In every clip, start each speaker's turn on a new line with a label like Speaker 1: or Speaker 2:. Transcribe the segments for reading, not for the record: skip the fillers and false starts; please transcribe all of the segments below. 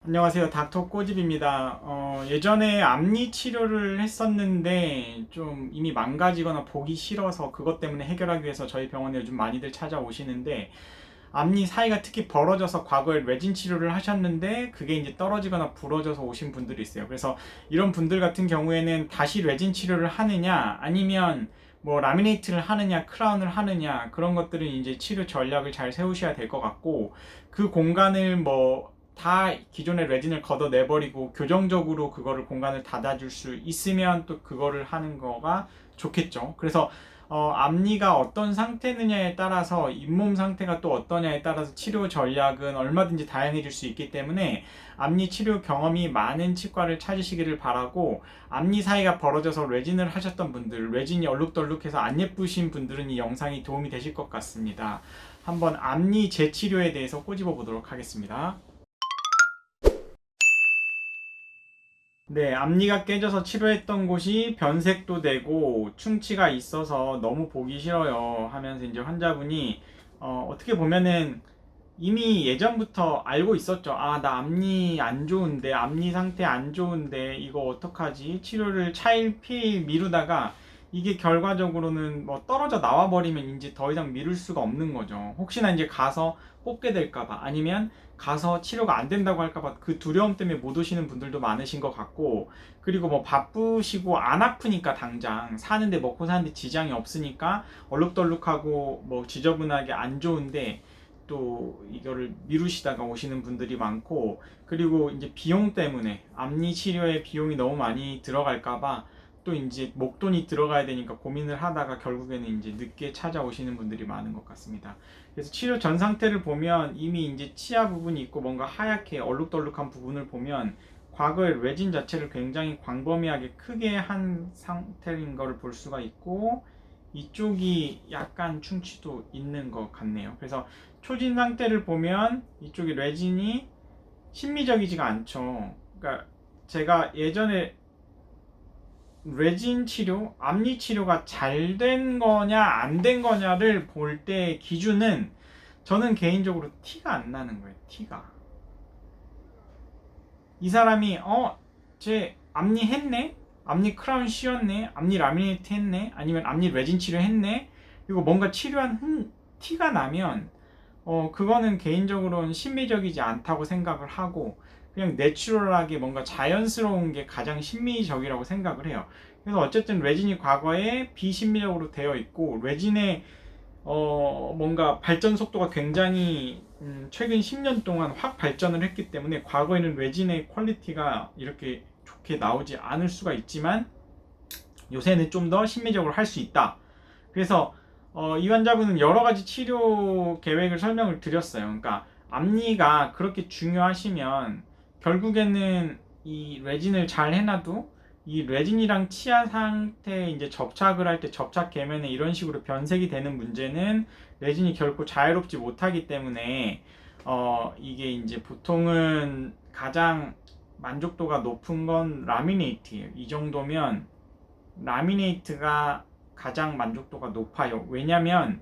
Speaker 1: 안녕하세요. 닥터 꼬집입니다. 예전에 앞니 치료를 했었는데 좀 이미 망가지거나 보기 싫어서 그것 때문에 해결하기 위해서 저희 병원에 요즘 많이들 찾아오시는데, 앞니 사이가 특히 벌어져서 과거에 레진 치료를 하셨는데 그게 이제 떨어지거나 부러져서 오신 분들이 있어요. 그래서 이런 분들 같은 경우에는 다시 레진 치료를 하느냐, 아니면 뭐 라미네이트를 하느냐, 크라운을 하느냐, 그런 것들은 이제 치료 전략을 잘 세우셔야 될 것 같고, 그 공간을 뭐 다 기존의 레진을 걷어내버리고 교정적으로 그거를 공간을 닫아줄 수 있으면 또 그거를 하는 거가 좋겠죠. 그래서 앞니가 어떤 상태느냐에 따라서 잇몸 상태가 또 어떠냐에 따라서 치료 전략은 얼마든지 다양해질 수 있기 때문에 앞니 치료 경험이 많은 치과를 찾으시기를 바라고, 앞니 사이가 벌어져서 레진을 하셨던 분들, 레진이 얼룩덜룩해서 안 예쁘신 분들은 이 영상이 도움이 되실 것 같습니다. 한번 앞니 재치료에 대해서 꼬집어 보도록 하겠습니다. 네, 앞니가 깨져서 치료했던 곳이 변색도 되고 충치가 있어서 너무 보기 싫어요 하면서 이제 환자분이 어떻게 보면은 이미 예전부터 알고 있었죠. 아, 나 앞니 안 좋은데, 앞니 상태 안 좋은데, 이거 어떡하지? 치료를 차일피일 미루다가 이게 결과적으로는 뭐 떨어져 나와버리면 이제 더 이상 미룰 수가 없는 거죠. 혹시나 이제 가서 뽑게 될까봐, 아니면 가서 치료가 안 된다고 할까봐 그 두려움 때문에 못 오시는 분들도 많으신 것 같고, 그리고 뭐 바쁘시고 안 아프니까 당장 사는데, 먹고 사는데 지장이 없으니까 얼룩덜룩하고 뭐 지저분하게 안 좋은데 또 이거를 미루시다가 오시는 분들이 많고, 그리고 이제 비용 때문에 앞니 치료에 비용이 너무 많이 들어갈까봐 또 이제 목돈이 들어가야 되니까 고민을 하다가 결국에는 이제 늦게 찾아오시는 분들이 많은 것 같습니다. 그래서 치료 전 상태를 보면 이미 이제 치아 부분이 있고 뭔가 하얗게 얼룩덜룩한 부분을 보면 과거의 레진 자체를 굉장히 광범위하게 크게 한 상태인 것을 볼 수가 있고, 이쪽이 약간 충치도 있는 것 같네요. 그래서 초진 상태를 보면 이쪽이 레진이 심미적이지가 않죠. 그러니까 제가 예전에 레진 치료, 앞니 치료가 잘 된 거냐 안 된 거냐를 볼 때 기준은, 저는 개인적으로 티가 안 나는 거예요. 티가. 이 사람이 제 앞니 했네? 앞니 크라운 씌웠네? 앞니 라미네이트 했네? 아니면 앞니 레진 치료 했네? 이거 뭔가 치료한 티가 나면 그거는 개인적으로는 심미적이지 않다고 생각을 하고, 그냥 내추럴하게 뭔가 자연스러운 게 가장 심미적이라고 생각을 해요. 그래서 어쨌든 레진이 과거에 비심미적으로 되어 있고, 레진의 뭔가 발전 속도가 굉장히 최근 10년 동안 확 발전을 했기 때문에 과거에는 레진의 퀄리티가 이렇게 좋게 나오지 않을 수가 있지만 요새는 좀 더 심미적으로 할 수 있다. 그래서 이 환자분은 여러 가지 치료 계획을 설명을 드렸어요. 그러니까 앞니가 그렇게 중요하시면 결국에는 이 레진을 잘 해놔도 이 레진이랑 치아 상태에 이제 접착을 할 때 접착 계면에 이런 식으로 변색이 되는 문제는 레진이 결코 자유롭지 못하기 때문에 이게 이제 보통은 가장 만족도가 높은 건 라미네이트예요. 이 정도면 라미네이트가 가장 만족도가 높아요. 왜냐면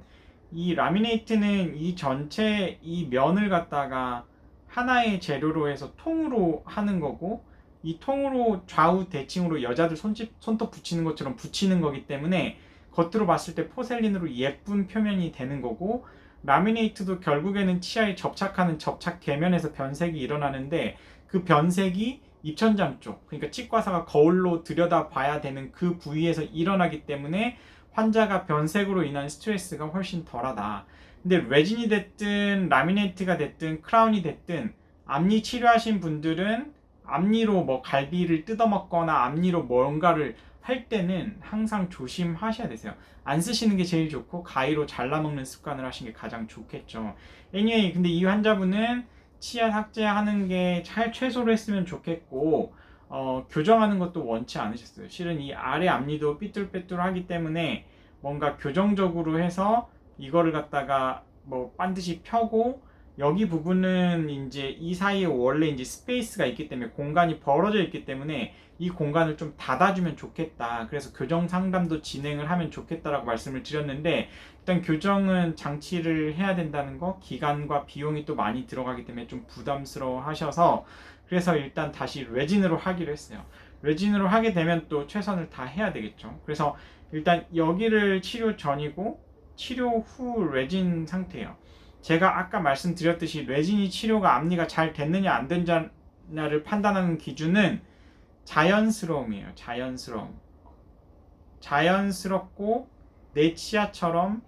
Speaker 1: 이 라미네이트는 이 전체 이 면을 갖다가 하나의 재료로 해서 통으로 하는 거고, 이 통으로 좌우 대칭으로 여자들 손톱 붙이는 것처럼 붙이는 거기 때문에 겉으로 봤을 때 포셀린으로 예쁜 표면이 되는 거고, 라미네이트도 결국에는 치아에 접착하는 접착 계면에서 변색이 일어나는데, 그 변색이 입천장 쪽, 그러니까 치과사가 거울로 들여다 봐야 되는 그 부위에서 일어나기 때문에 환자가 변색으로 인한 스트레스가 훨씬 덜하다. 근데 레진이 됐든 라미네이트가 됐든 크라운이 됐든 앞니 치료하신 분들은 앞니로 뭐 갈비를 뜯어먹거나 앞니로 뭔가를 할 때는 항상 조심하셔야 되세요. 안 쓰시는 게 제일 좋고 가위로 잘라먹는 습관을 하시는 게 가장 좋겠죠. anyway, 근데 이 환자분은 치아 삭제하는 게 잘 최소로 했으면 좋겠고, 교정하는 것도 원치 않으셨어요. 실은 이 아래 앞니도 삐뚤빼뚤하기 때문에 뭔가 교정적으로 해서 이거를 갖다가 뭐 반드시 펴고, 여기 부분은 이제 이 사이에 원래 이제 스페이스가 있기 때문에 공간이 벌어져 있기 때문에 이 공간을 좀 닫아주면 좋겠다. 그래서 교정 상담도 진행을 하면 좋겠다라고 말씀을 드렸는데, 일단 교정은 장치를 해야 된다는 거, 기간과 비용이 또 많이 들어가기 때문에 좀 부담스러워 하셔서 그래서 일단 다시 레진으로 하기로 했어요. 레진으로 하게 되면 또 최선을 다 해야 되겠죠. 그래서 일단 여기를 치료 전이고 치료 후 레진 상태예요. 제가 아까 말씀드렸듯이 레진이 치료가 앞니가 잘 됐느냐 안 됐느냐를 판단하는 기준은 자연스러움이에요. 자연스럽고 내 치아처럼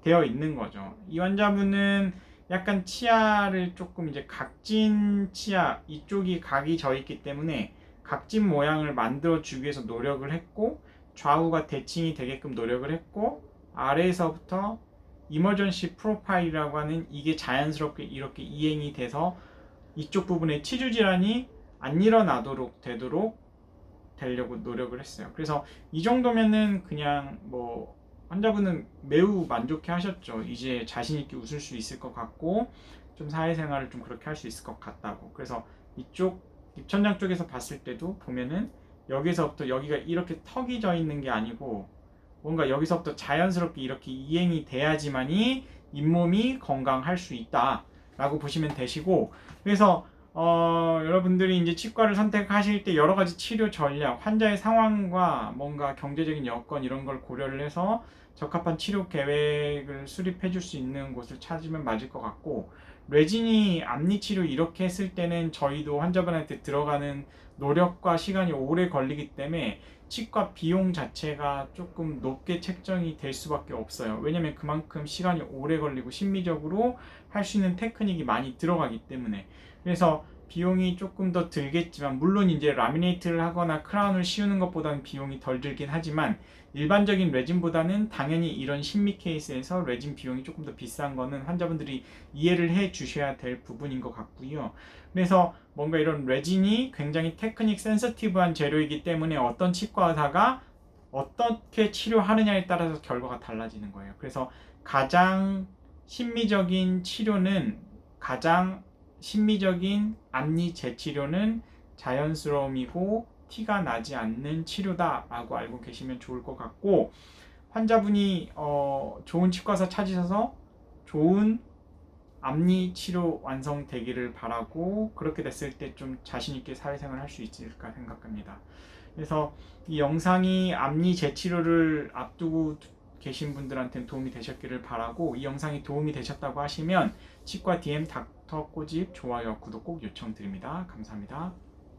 Speaker 1: 되어 있는 거죠. 이 환자분은 약간 치아를 조금 이제 각진 치아, 이쪽이 각이 져 있기 때문에 각진 모양을 만들어 주기 위해서 노력을 했고, 좌우가 대칭이 되게끔 노력을 했고, 아래에서부터 이머전시 프로파일이라고 하는 이게 자연스럽게 이렇게 이행이 돼서 이쪽 부분에 치주 질환이 안 일어나도록 되려고 노력을 했어요. 그래서 이 정도면은 그냥 뭐 환자분은 매우 만족해 하셨죠. 이제 자신 있게 웃을 수 있을 것 같고 좀 사회생활을 좀 그렇게 할 수 있을 것 같다고. 그래서 이쪽 입천장 쪽에서 봤을 때도 보면은 여기서부터 여기가 이렇게 턱이 져 있는 게 아니고 뭔가 여기서부터 자연스럽게 이렇게 이행이 돼야지만이 잇몸이 건강할 수 있다라고 보시면 되시고, 그래서 여러분들이 이제 치과를 선택하실 때 여러 가지 치료 전략, 환자의 상황과 뭔가 경제적인 여건 이런 걸 고려를 해서 적합한 치료 계획을 수립해 줄 수 있는 곳을 찾으면 맞을 것 같고, 레진이 앞니 치료 이렇게 했을 때는 저희도 환자분한테 들어가는 노력과 시간이 오래 걸리기 때문에 치과 비용 자체가 조금 높게 책정이 될 수밖에 없어요. 왜냐면 그만큼 시간이 오래 걸리고 심미적으로 할 수 있는 테크닉이 많이 들어가기 때문에. 그래서 비용이 조금 더 들겠지만, 물론 이제 라미네이트를 하거나 크라운을 씌우는 것보다는 비용이 덜 들긴 하지만 일반적인 레진보다는 당연히 이런 심미 케이스에서 레진 비용이 조금 더 비싼 거는 환자분들이 이해를 해 주셔야 될 부분인 것 같고요. 그래서 뭔가 이런 레진이 굉장히 테크닉 센서티브한 재료이기 때문에 어떤 치과 의사가 어떻게 치료하느냐에 따라서 결과가 달라지는 거예요. 그래서 가장 심미적인 치료는, 가장 심미적인 앞니 재치료는 자연스러움이고 티가 나지 않는 치료다라고 알고 계시면 좋을 것 같고, 환자분이 좋은 치과사 찾으셔서 좋은 앞니 치료 완성되기를 바라고, 그렇게 됐을 때 좀 자신있게 사회생활 할 수 있을까 생각합니다. 그래서 이 영상이 앞니 재치료를 앞두고 계신 분들한테는 도움이 되셨기를 바라고, 이 영상이 도움이 되셨다고 하시면 치과 DM 닥터 꼬집 좋아요 구독 꼭 요청드립니다. 감사합니다.